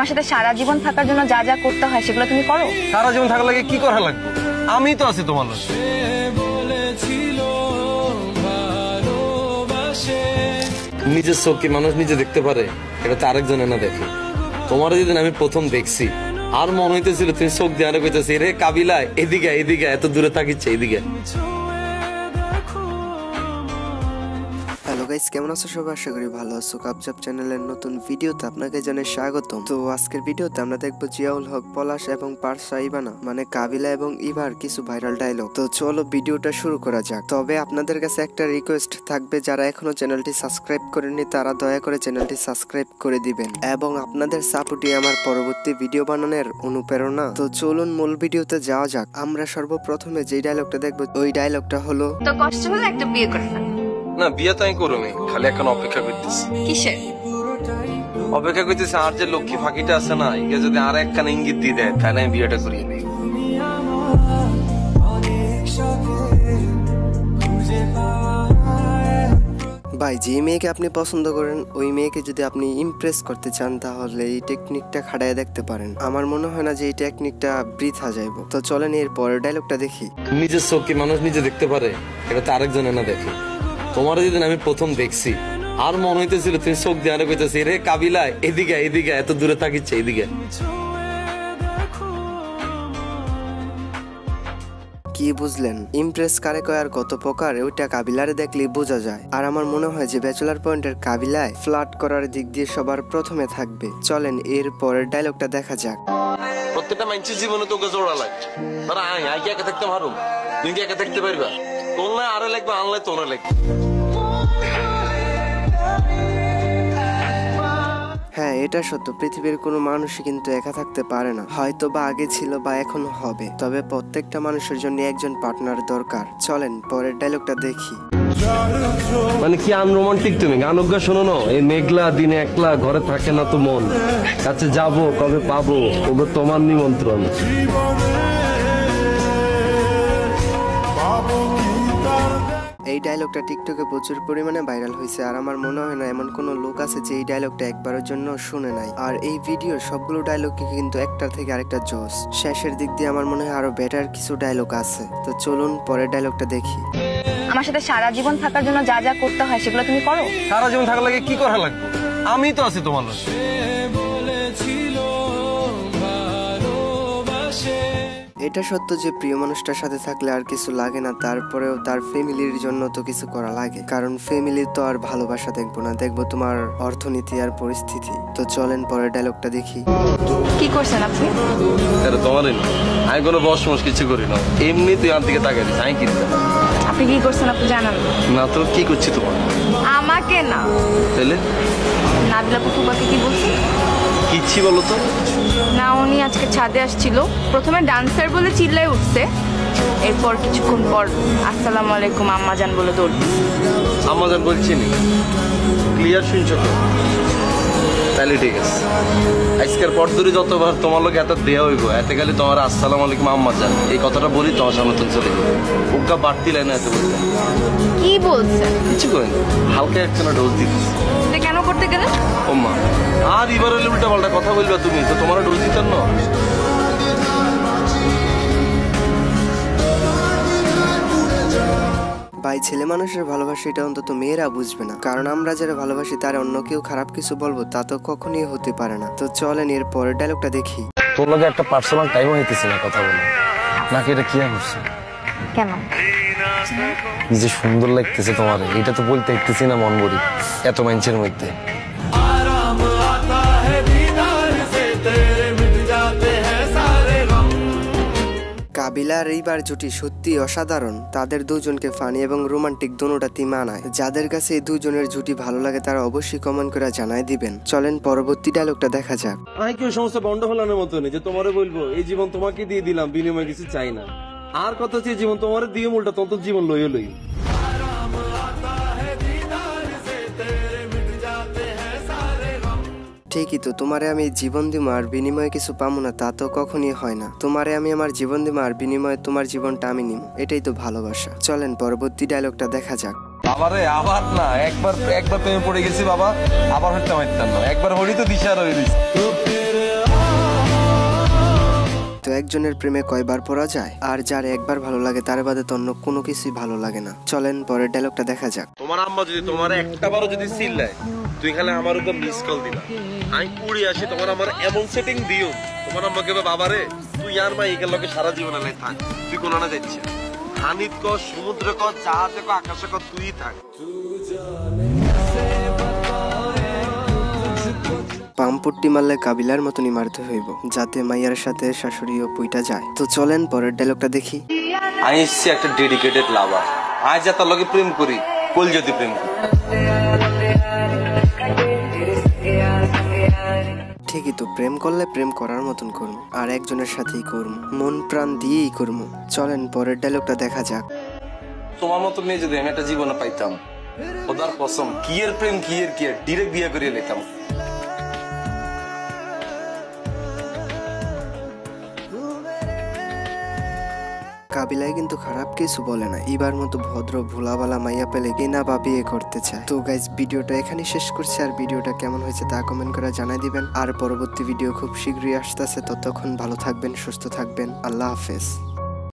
আমার সাথে সারা জীবন থাকার জন্য যা যা করতে হয় সেগুলো তুমি করো। সারা জীবন থাকার লাগে কি করা লাগবে? আমি তো আছি তোমার লগে। নিজের চোখকে মানুষ নিজে দেখতে পারে, এটা তো আরেকজনে না দেখে। তোমার যেদিন আমি প্রথম দেখছি আর মনে হইতেছিল তুমি চোখ দিয়ে আরে কইতেছি রে কাবিলা এদিকে এদিকে, এত দূরে থাকিচ্ছে এদিকে। হ্যালো গাইস, কেমন আছো সবাই? আশা করি ভালো আছো। কাবজাব চ্যানেলের নতুন ভিডিওতে আপনাকে জানাই স্বাগতম। তো আজকের ভিডিওতে আমরা দেখবো জিয়াউল হক পলাশ এবং পারসা ইভানা মানে কাবিলা এবং ইভার কিছু ভাইরাল ডায়লগ। তো চলো ভিডিওটা শুরু করা যাক। তবে আপনাদের কাছে একটা রিকোয়েস্ট থাকবে, যারা এখনো চ্যানেলটি সাবস্ক্রাইব করেননি তারা দয়া করে চ্যানেলটি সাবস্ক্রাইব করে দিবেন এবং আপনাদের সাপোর্টই আমার পরবর্তী ভিডিও বানানোর অনুপ্রেরণা। তো চলুন মূল ভিডিওতে যাওয়া যাক। আমরা সর্বপ্রথমে যে ডায়লগটা দেখবো ওই ডায়লগটা হলো, তো কষ্ট হলে একটা বিয়ে করে ফেল। না বিয়ে তো আমি করবো, খালি এখন অপেক্ষা করতেছি। কিসের অপেক্ষা করতেছি? আর যে লক্ষ্মী ফাঁকিটা আছে না, একে যদি আর একখানা ইঙ্গিত দিয়ে দেয় তাহলে আমি বিয়েটা করিয়ে নিই। ভাই যে মেয়েকে আপনি পছন্দ করেন ওই মেয়েকে যদি আপনি ইমপ্রেস করতে চান তাহলে এই টেকনিকটা খাটায় দেখতে পারেন। আমার মনে হয় না যে এই টেকনিকটা বৃথা যাইব। তো চলেন এর পরের ডায়লগটা দেখি। নিজের চোখকে মানুষ নিজে দেখতে পারে, এটা তো আরেকজনে না দেখে। তোমার যেদিন আমি প্রথম দেখছি আর মনে হইতেছিল তুমি চোখ দিয়ে আরে কইতেছি রে কাবিলা এদিকে এদিকে, এত দূরে থাকিচ্ছে এদিকে। কি বুঝলেন? ইমপ্রেস কারে কয় আর কত প্রকার ওইটা কাবিলারে দেখলেই বোঝা যায়। আর আমার মনে হয় যে ব্যাচেলার পয়েন্টের কাবিলায় ফ্লার্ট করার দিক দিয়ে সবার প্রথমে থাকবে। চলেন এর পরের ডায়লগটা দেখা যাক। প্রত্যেকটা মানুষের জীবনে তোকে জোড়া লাগে। তারা আই কি একা থাকতে পারো? তুমি কি একা থাকতে পারবা? তোর না আরো লাগবে, আনলে তোরা লাগবে। হ্যাঁ, এটা সত্য। পৃথিবীর কোনো মানুষই কিন্তু একা থাকতে পারে না। হয়তো বা আগে ছিল বা এখনো হবে, তবে প্রত্যেকটা মানুষের জন্য একজন পার্টনার দরকার। চলেন পরের ডায়লগটা দেখি। মানে কি আনরোমান্টিক তুমি? গান অজ্ঞা শোনো না? এই মেঘলা দিনে একলা ঘরে থাকে না তো মন, কাছে যাবো কবে পাবো ওগো তোমার নিমন্ত্রণ। এই ডায়লগটা টিকটকে প্রচুর পরিমাণে ভাইরাল হয়েছে। আর আমার মনে হয় না এমন কোনো লোক আছে যে এই ডায়লগটা একবারের জন্য শুনে নাই। আর এই ভিডিওর সবগুলো ডায়লগ কিন্তু একটার থেকে আরেকটা জোস। শেষের দিক দিয়ে আমার মনে হয় আরো বেটার কিছু ডায়লগ আছে। তো চলুন পরের ডায়লগটা দেখি। আমার সাথে সারা জীবন থাকার জন্য যা যা করতে হয় সেগুলো তুমি করো। সারা জীবন থাকার লাগে কি করা লাগবে? আমি তো আছি তোমার লগে। এটা সত্য যে প্রিয় মানুষটার সাথে থাকলে আর কিছু লাগে না, তারপরেও তার ফ্যামিলির জন্য তো কিছু করা লাগে। কারণ ফ্যামিলি তো আর ভালোবাসা দেখবো না, দেখবো তোমার অর্থনীতি আর পরিস্থিতি। তো চলেন পরের ডায়লগটা দেখি। কি করছেন আপনি? তোমার আমি কোনো বস কিছু করি না, এমনি তুই আমার দিকে তাকাই দিস। আমি কি আপনি কি করছেন আপনি জানান না? তো কি করছি তোমার? আমাকে না, তাহলে নাবিলা পুকুবাকে কি বলছি? কিচ্ছি বলো তো না, উনি আজকে ছাদে আসছিল। প্রথমে ডান্সার বলে চিল্লায় উঠছে, এরপর কিছুক্ষণ পর আসসালামু আলাইকুম আম্মাজান বলে দৌড় দিচ্ছে। আম্মাজান বলছি নি? ক্লিয়ার শুনছো তো? তাহলে ঠিক আছে। আজকের পর ধরে যতবার তোমার লোক এত দেয়া হইব, এতে গেলে তোমার আসসালামু আলাইকুম আম্মাজান এই কথাটা বলি তোমার সামনে তুমি চলে যাবে। ওকা বাড়তি লাইনে এত বলতে কি বলছেন? কিছু করেন, হালকা একখানা ডোজ দিচ্ছি। কেন করতে গেলে? ও মা, আর এবার হলে উল্টা পাল্টা কথা বলবা তুমি, তো তোমার ডোজ দিতেন না। ভাই ছেলে মানুষের ভালোবাসা এটা অন্তত মেয়েরা বুঝবে না, কারণ আমরা যারা ভালোবাসি তার অন্য কেউ খারাপ কিছু বলবো তা তো কখনই হতে পারে না। তো চলেন এর পরের ডায়লগটা দেখি। তোর লগে একটা পার্সোনাল টাইমও হইতেছে না কথা বলে, নাকি এটা কি হচ্ছে? কেন? যে সুন্দর লাগতেছে তোমার, এটা তো বলতে দেখতেছি না মন ভরি এত মানুষের মধ্যে। কাবিলা আর এইবার জুটি সত্যি অসাধারণ। তাদের দুজনকে ফানি এবং রোমান্টিক দুটোটাই মানায়। যাদের কাছে এই দুজনের জুটি ভালো লাগে তারা অবশ্যই কমেন্ট করে জানাই দিবেন। চলেন পরবর্তী ডায়লগটা দেখা যাক। আমি কি ওই সমস্ত বন্ড হলানোর মতো নেই যে তোমারে বলবো এই জীবন তোমাকে দিয়ে দিলাম, বিনিময়ে কিছু চাই না। আর কত চেয়ে জীবন তোমারে দিয়ে উল্টা তত জীবন লইয়ে লই। ঠিকই তো, তোমারে আমি জীবন দিব আর বিনিময়ে কিছু পাবো না তা তো কখনই হয় না। তোমারে আমি আমার জীবন দিব আর বিনিময়ে তোমার জীবনটা আমি নিব, এটাই তো ভালোবাসা। চলেন পরবর্তী ডায়লগটা দেখা যাক। বাবারে আবার না, একবার প্রেমে পড়ে গেছি বাবা, আবার হইতে মারতাম না, একবার হলি তো দিশা রয়ে দিস। তো একজনের প্রেমে কয়বার পড়া যায়? আর যার একবার ভালো লাগে তার বাদে তো অন্য কোনো কিছুই ভালো লাগে না। চলেন পরের ডায়লগটা দেখা যাক। তোমার আম্মা যদি তোমার একটা বারও যদি চিল্লায়, তুই খালি আমার উপর মিস কল দিবা, আমি উড়ে আসি, তোমার আমার এমন সেটিং দিও, তোমার আম্মা কেবে বাবারে তুই আর মা একের লোকে সারা জীবন আলাই থাক, তুই কোন না যাচ্ছে হানিত ক সমুদ্র ক জাহাজে ক আকাশে ক তুই থাক। পাম্পুট্টি মারলে কাবিলার মতনই মারতে হইব, যাতে মাইয়ার সাথে শাশুড়িও পুইটা যায়। তো চলেন পরের ডায়লগটা দেখি। আমি এসছি একটা ডেডিকেটেড লাভার, আজ যা তার লগে প্রেম করি, কল যদি প্রেম করি। ঠিকই তো, প্রেম করলে প্রেম করার মতন করবো, আর একজনের সাথেই করবো, মন প্রাণ দিয়েই করবো। চলেন পরের ডায়লগটা দেখা যাক। তোমার মতো মেয়ে যদি আমি একটা জীবনে পাইতাম, খোদার কসম কি এর প্রেম কি এর ডিরেক্ট বিয়ে করিয়ে নিতাম। কাবিলায় কিন্তু খারাপ কিছু বলে না, এবার মতো ভদ্র ভোলাবালা মাইয়া পেলে কিনা বা বিয়ে করতে চায়। তো গাইজ ভিডিওটা এখানে শেষ করছি, আর ভিডিওটা কেমন হয়েছে তা কমেন্ট করে জানাই দিবেন। আর পরবর্তী ভিডিও খুব শীঘ্রই আসতেছে, ততক্ষণ ভালো থাকবেন, সুস্থ থাকবেন, আল্লাহ হাফেজ।